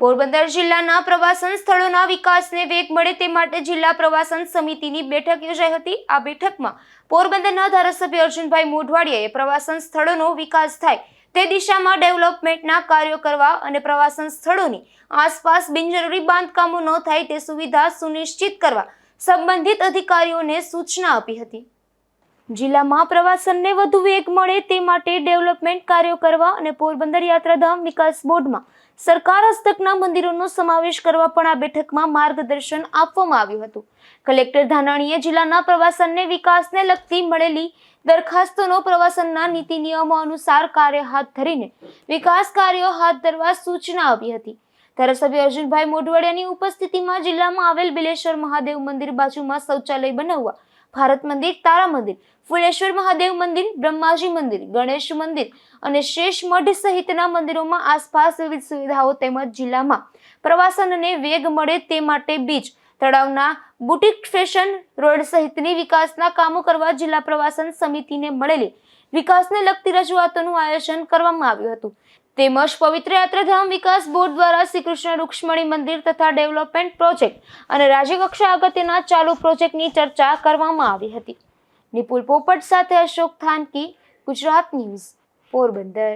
પોરબંદર જિલ્લાના પ્રવાસન સ્થળોના વિકાસને વેગ મળે તે માટે જિલ્લા પ્રવાસન સમિતિની બેઠક યોજાઈ હતી। આ બેઠકમાં પોરબંદરના ધારાસભ્ય અર્જુનભાઈ મોઢવાડિયાએ પ્રવાસન સ્થળોનો વિકાસ થાય તે દિશામાં ડેવલપમેન્ટના કાર્યો કરવા અને પ્રવાસન સ્થળોની આસપાસ બિનજરૂરી બાંધકામો ન થાય તે સુવિધા સુનિશ્ચિત કરવા સંબંધિત અધિકારીઓને સૂચના આપી હતી। જિલ્લામાં પ્રવાસનને વધુ વેગ મળે તે માટે ડેવલપમેન્ટ કાર્યો કરવા અને પોરબંદર યાત્રાધામ વિકાસ બોર્ડમાં સરકાર હસ્તકના મંદિરોનો સમાવેશ કરવા પણ આ બેઠકમાં માર્ગદર્શન આપવામાં આવ્યું હતું। કલેક્ટર ધાનાણીએ જિલ્લાના પ્રવાસનને વિકાસને લગતી મળેલી દરખાસ્તોનો પ્રવાસનના નીતિ નિયમો અનુસાર કાર્ય હાથ ધરીને વિકાસ કાર્યો હાથ ધરવા સૂચના આપી હતી। ધારાસભ્ય અર્જુનભાઈ મોઢવાડિયાની ઉપસ્થિતિમાં જિલ્લામાં આવેલ બિલેશ્વર મહાદેવ મંદિર બાજુમાં શૌચાલય બનાવવા, ભારત મંદિર, તારા મંદિર, ફુલેશ્વર મહાદેવ મંદિર, બ્રહ્માજી મંદિર, ગણેશ મંદિર અને શેષ મઢ સહિતના મંદિરોમાં આસપાસ વિવિધ સુવિધાઓ તેમજ જિલ્લામાં પ્રવાસનને વેગ મળે તે માટે બીચ, તળાવના બુટીક, ફેશન રોડ સહિતની વિકાસના કામો કરવા જિલ્લા પ્રવાસન સમિતિને મળેલી વિકાસને લગતી રજૂઆતોનું આયોજન કરવામાં આવ્યું હતું। તેમજ પવિત્ર યાત્રાધામ વિકાસ બોર્ડ દ્વારા શ્રી કૃષ્ણ રૂક્ષ્મણી મંદિર તથા ડેવલપમેન્ટ પ્રોજેક્ટ અને રાજ્યકક્ષા અગત્યના ચાલુ પ્રોજેક્ટની ચર્ચા કરવામાં આવી હતી। નિપુલ પોપટ સાથે અશોક થાનકી, ગુજરાત ન્યૂઝ, પોરબંદર।